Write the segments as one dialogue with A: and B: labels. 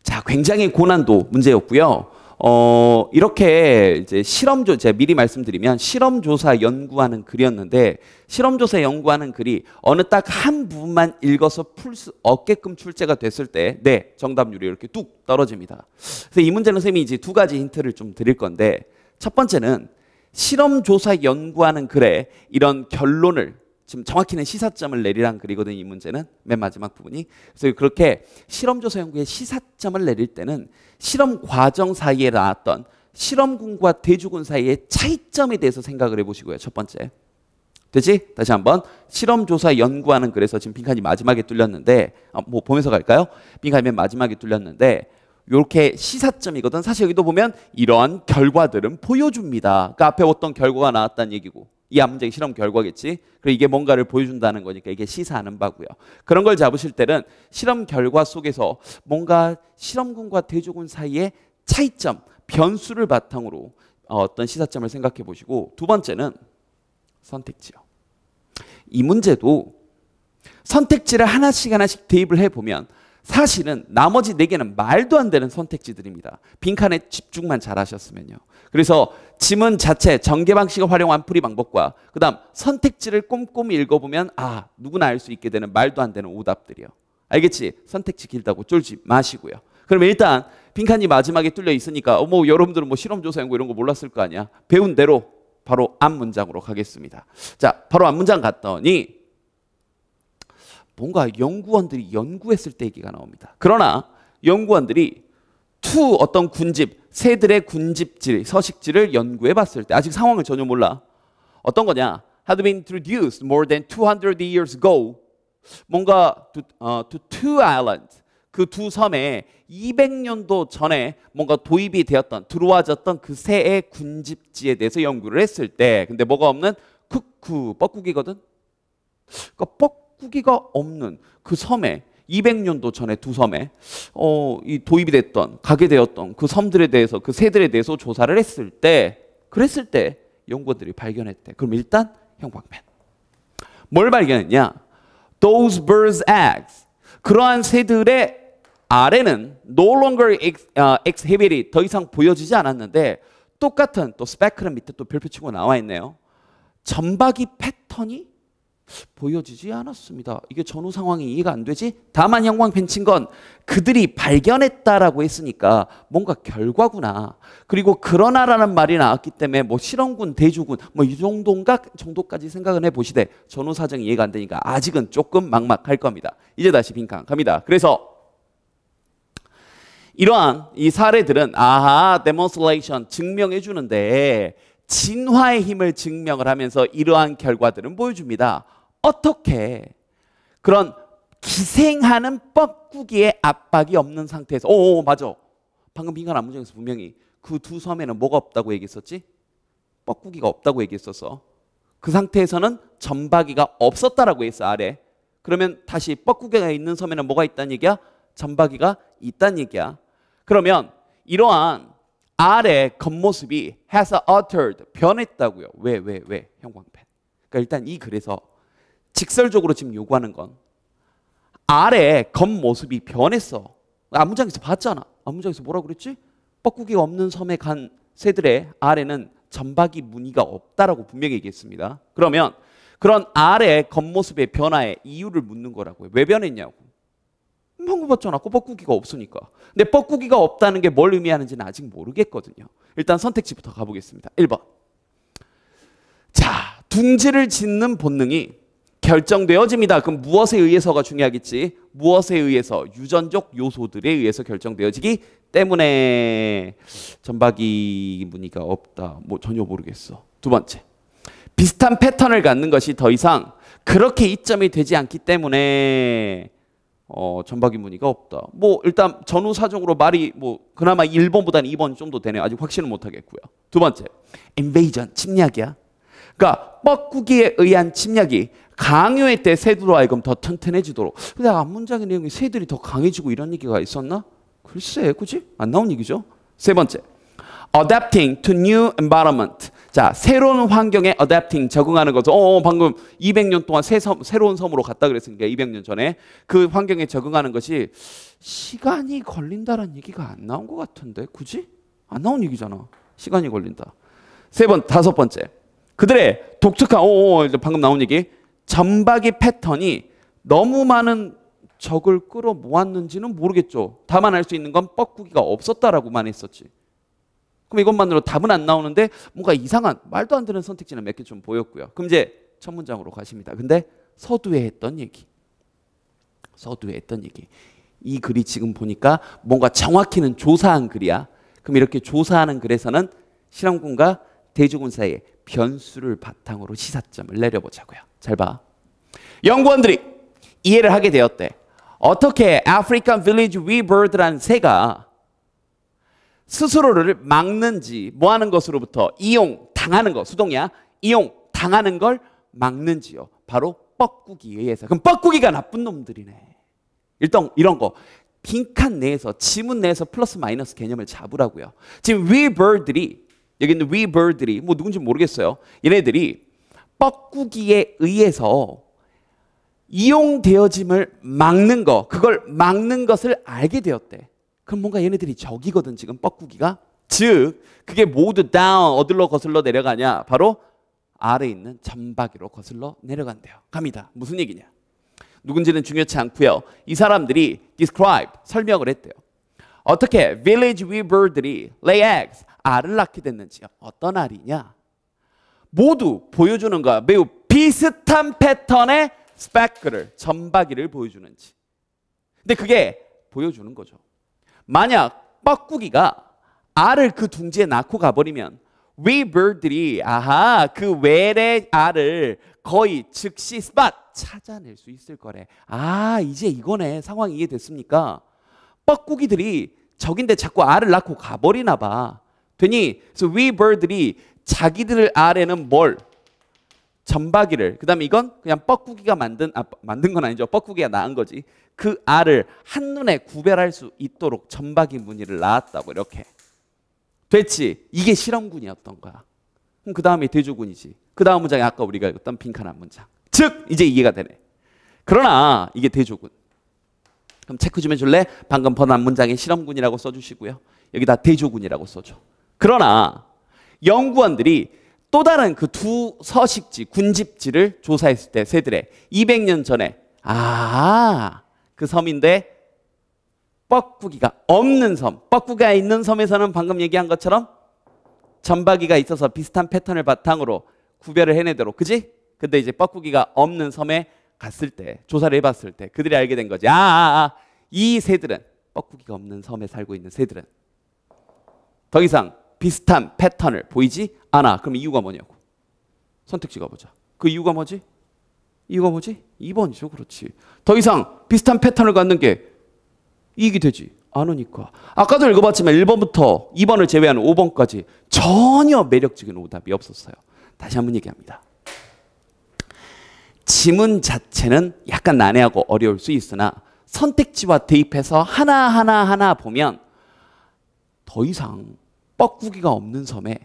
A: 자, 굉장히 고난도 문제였고요. 이렇게 이제 제가 미리 말씀드리면 실험조사 연구하는 글이었는데, 실험조사 연구하는 글이 어느 딱 한 부분만 읽어서 풀 수 없게끔 출제가 됐을 때, 네, 정답률이 이렇게 뚝 떨어집니다. 그래서 이 문제는 선생님이 이제 두 가지 힌트를 좀 드릴 건데, 첫 번째는 실험조사 연구하는 글에 이런 결론을, 지금 정확히는 시사점을 내리란 글이거든요. 이 문제는 맨 마지막 부분이. 그래서 그렇게 실험조사 연구에 시사점을 내릴 때는 실험 과정 사이에 나왔던 실험군과 대주군 사이의 차이점에 대해서 생각을 해보시고요. 첫 번째. 되지? 다시 한번. 실험조사 연구하는 글에서 지금 빈칸이 마지막에 뚫렸는데, 뭐 보면서 갈까요? 빈칸이 맨 마지막에 뚫렸는데, 이렇게 시사점이거든. 사실 여기도 보면 이러한 결과들은 보여줍니다. 그러니까 앞에 어떤 결과가 나왔다는 얘기고, 이 문제의 실험 결과겠지. 그리고 이게 뭔가를 보여준다는 거니까 이게 시사하는 바고요. 그런 걸 잡으실 때는 실험 결과 속에서 뭔가 실험군과 대조군 사이의 차이점, 변수를 바탕으로 어떤 시사점을 생각해 보시고, 두 번째는 선택지요. 이 문제도 선택지를 하나씩 대입을 해보면 사실은 나머지 4개는 말도 안 되는 선택지들입니다. 빈칸에 집중만 잘 하셨으면요. 그래서 지문 자체 전개 방식을 활용한 풀이 방법과 그 다음 선택지를 꼼꼼히 읽어보면 누구나 알 수 있게 되는 말도 안 되는 오답들이요. 알겠지? 선택지 길다고 쫄지 마시고요. 그럼 일단 빈칸이 마지막에 뚫려 있으니까 여러분들은 실험조사 연구 이런 거 몰랐을 거 아니야. 배운 대로 바로 앞 문장으로 가겠습니다. 자, 바로 앞 문장 갔더니 뭔가 연구원들이 연구했을 때 얘기가 나옵니다. 그러나 연구원들이 어떤 군집, 새들의 군집질, 서식지를 연구해 봤을 때 아직 상황을 전혀 몰라. 어떤 거냐? Had been introduced more than 200 years ago. 뭔가 to two islands. 그 두 섬에 200년도 전에 뭔가 도입이 되었던, 들어와졌던 그 새의 군집지에 대해서 연구를 했을 때, 근데 뭐가 없는 뻐꾸기거든? 그러니까 뻐꾸기가 없는 그 섬에 200년도 전에 두 섬에 이 도입이 됐던, 가게 되었던 그 섬들에 대해서, 그 새들에 대해서 조사를 했을 때, 그랬을 때 연구원들이 발견했대. 그럼 일단 형광펜. 뭘 발견했냐? Those birds' eggs. 그러한 새들의 알에는 no longer exhibited, 더 이상 보여지지 않았는데, 똑같은 또 스페클은 밑에 또 별표 치고 나와 있네요. 점박이 패턴이 보여지지 않았습니다. 이게 전후 상황이 이해가 안 되지? 다만 형광펜 친 건 그들이 발견했다라고 했으니까 뭔가 결과구나. 그리고 그러나라는 말이 나왔기 때문에 실험군, 대주군 이 정도까지 생각을 해보시되 전후 사정이 이해가 안 되니까 아직은 조금 막막할 겁니다. 이제 다시 빈칸 갑니다. 그래서 이러한 이 사례들은 demonstration, 증명해 주는데 진화의 힘을 증명을 하면서 이러한 결과들은 보여줍니다. 어떻게? 그런 기생하는 뻐꾸기의 압박이 없는 상태에서 맞아. 방금 빈칸 앞문장에서 분명히 그 두 섬에는 뭐가 없다고 얘기했었지? 뻐꾸기가 없다고 얘기했었어. 그 상태에서는 점박이가 없었다라고 했어, 아래. 그러면 다시 뻐꾸기가 있는 섬에는 뭐가 있다는 얘기야? 점박이가 있다는 얘기야. 그러면 이러한 알의 겉모습이 has altered, 변했다고요. 왜? 형광펜. 그러니까 일단 이 글에서 직설적으로 지금 요구하는 건 알의 겉모습이 변했어. 앞문장에서 봤잖아. 앞문장에서 뭐라고 그랬지? 뻐꾸기가 없는 섬에 간 새들의 알에는 점박이 무늬가 없다라고 분명히 얘기했습니다. 그러면 그런 알의 겉모습의 변화의 이유를 묻는 거라고요. 왜 변했냐고. 방금 봤잖아. 뻐꾸기가 없으니까. 근데 뻐꾸기가 없다는 게 뭘 의미하는지는 아직 모르겠거든요. 일단 선택지부터 가보겠습니다. 1번. 자, 둥지를 짓는 본능이 결정되어집니다. 그럼 무엇에 의해서가 중요하겠지? 무엇에 의해서? 유전적 요소들에 의해서 결정되어지기 때문에 점박이 무늬가 없다. 전혀 모르겠어. 두 번째. 비슷한 패턴을 갖는 것이 더 이상 그렇게 이점이 되지 않기 때문에 점박이 무늬가 없다. 일단 전후 사정으로 말이 그나마 1번보다는 2번이 좀 더 되네요. 아직 확신은 못 하겠고요. 두 번째. invasion, 침략이야. 그러니까 뻐꾸기에 의한 침략이 강요의 때 새들로 하여금 더 튼튼해지도록. 근데 앞문장의 내용이 새들이 더 강해지고 이런 얘기가 있었나? 글쎄, 그치? 안 나온 얘기죠. 세 번째. adapting to new environment. 자, 새로운 환경에 adapting, 적응하는 거죠. 방금 200년 동안 새로운 섬으로 갔다 그랬으니까 200년 전에 그 환경에 적응하는 것이 시간이 걸린다라는 얘기가 안 나온 것 같은데 굳이? 안 나온 얘기잖아. 시간이 걸린다. 다섯 번째. 그들의 독특한 방금 나온 얘기. 점박이 패턴이 너무 많은 적을 끌어모았는지는 모르겠죠. 다만 알 수 있는 건 뻐꾸기가 없었다라고만 했었지. 그럼 이것만으로 답은 안 나오는데 뭔가 이상한 말도 안 되는 선택지는 몇 개 좀 보였고요. 그럼 이제 첫 문장으로 가십니다. 근데 서두에 했던 얘기. 이 글이 지금 보니까 뭔가 정확히는 조사한 글이야. 그럼 이렇게 조사하는 글에서는 실험군과 대조군 사이에 변수를 바탕으로 시사점을 내려보자고요. 잘 봐. 연구원들이 이해를 하게 되었대. 어떻게 아프리칸 빌리지 위버드라는 새가 스스로를 막는지 뭐 하는 것으로부터 이용당하는 거, 수동이야. 이용당하는 걸 막는지요. 바로 뻐꾸기에 의해서. 그럼 뻐꾸기가 나쁜 놈들이네. 일단 이런 거 빈칸 내에서 지문 내에서 플러스 마이너스 개념을 잡으라고요. 지금 위버드들이 여기 있는 위버드들이 뭐 누군지 모르겠어요. 얘네들이 뻐꾸기에 의해서 이용되어짐을 막는 거, 그걸 막는 것을 알게 되었대. 그럼 뭔가 얘네들이 적이거든 지금 뻐꾸기가. 즉 그게 모두 down 어디로 거슬러 내려가냐? 바로 아래에 있는 점박이로 거슬러 내려간대요. 갑니다. 무슨 얘기냐? 누군지는 중요치 않고요. 이 사람들이 describe 설명을 했대요. 어떻게 village weaver들이 lay eggs 알을 낳게 됐는지요. 어떤 알이냐? 모두 보여주는 거야. 매우 비슷한 패턴의 스펙크를 점박이를 보여주는지. 근데 그게 보여주는 거죠. 만약 뻐꾸기가 알을 그 둥지에 낳고 가버리면 weaver들이 그 외래 알을 거의 즉시 스팟 찾아낼 수 있을 거래. 이제 이거네. 상황이 이해됐습니까? 뻐꾸기들이 적인데 자꾸 알을 낳고 가버리나 봐. 되니 그래서 weaver들이 자기들 알에는 뭘? 점박이를. 그 다음에 이건 그냥 뻐꾸기가 만든 건 아니죠. 뻐꾸기가 낳은 거지. 그 알을 한눈에 구별할 수 있도록 점박이 무늬를 낳았다고. 이렇게 됐지. 이게 실험군이었던 거야. 그럼 그 다음에 대조군이지. 그 다음 문장이 아까 우리가 읽었던 빈칸 한 문장. 즉 이제 이해가 되네. 그러나 이게 대조군. 그럼 체크 좀 해줄래? 방금 번한 문장에 실험군이라고 써주시고요. 여기다 대조군이라고 써줘. 그러나 연구원들이 또 다른 그 두 서식지, 군집지를 조사했을 때 새들의 200년 전에 그 섬인데 뻐꾸기가 없는 섬, 뻐꾸기가 있는 섬에서는 방금 얘기한 것처럼 점박이가 있어서 비슷한 패턴을 바탕으로 구별을 해내도록, 그지? 근데 이제 뻐꾸기가 없는 섬에 갔을 때, 조사를 해봤을 때 그들이 알게 된 거지. 이 새들은, 뻐꾸기가 없는 섬에 살고 있는 새들은 더 이상 비슷한 패턴을 보이지 않아. 그럼 이유가 뭐냐고. 선택지 가보자. 그 이유가 뭐지? 2번이죠. 그렇지. 더 이상 비슷한 패턴을 갖는 게 이익이 되지 않으니까. 아까도 읽어봤지만 1번부터 2번을 제외하는 5번까지 전혀 매력적인 오답이 없었어요. 다시 한번 얘기합니다. 지문 자체는 약간 난해하고 어려울 수 있으나 선택지와 대입해서 하나 보면 더 이상 뻐꾸기가 없는 섬에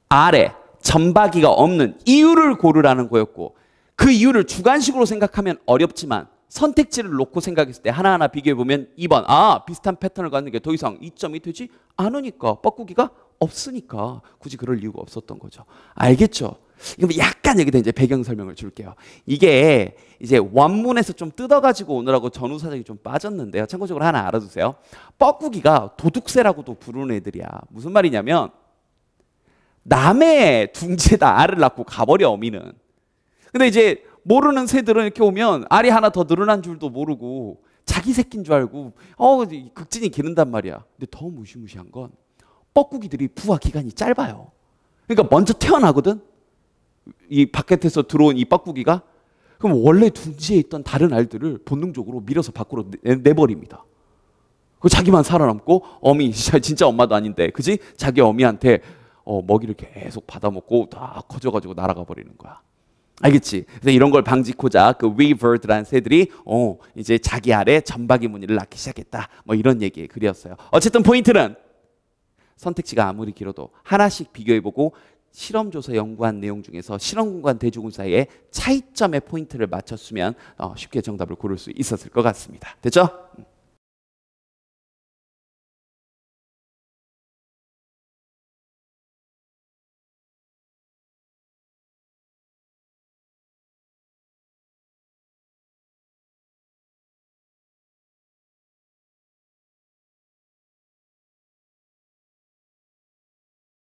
A: 아래 점박이가 없는 이유를 고르라는 거였고, 그 이유를 주관식으로 생각하면 어렵지만 선택지를 놓고 생각했을 때 하나하나 비교해보면 2번 비슷한 패턴을 갖는 게 더 이상 이점이 되지 않으니까, 뻐꾸기가 없으니까 굳이 그럴 이유가 없었던 거죠. 알겠죠? 그럼 약간 여기다 이제 배경 설명을 줄게요. 이게 이제 원문에서 좀 뜯어가지고 오느라고 전후사적이 좀 빠졌는데요. 참고적으로 하나 알아두세요. 뻐꾸기가 도둑새라고도 부르는 애들이야. 무슨 말이냐면 남의 둥지에다 알을 낳고 가버려, 어미는. 근데 이제 모르는 새들은 이렇게 오면 알이 하나 더 늘어난 줄도 모르고 자기 새끼인 줄 알고 극진히 기른단 말이야. 근데 더 무시무시한 건 뻐꾸기들이 부화 기간이 짧아요. 그러니까 먼저 태어나거든. 이 바깥에서 들어온 이 뻐꾸기가. 그럼 원래 둥지에 있던 다른 알들을 본능적으로 밀어서 밖으로 내버립니다. 그 자기만 살아남고 어미 진짜 엄마도 아닌데, 그지? 자기 어미한테 먹이를 계속 받아먹고 다 커져가지고 날아가 버리는 거야. 알겠지? 그래서 이런 걸 방지코자 그 weaver드라는 새들이 이제 자기 알에 점박이 무늬를 낳기 시작했다. 뭐 이런 얘기의 글이었어요. 어쨌든 포인트는 선택지가 아무리 길어도 하나씩 비교해보고 실험조사 연구한 내용 중에서 실험군과 대조군 사이의 차이점의 포인트를 맞췄으면 쉽게 정답을 고를 수 있었을 것 같습니다. 됐죠?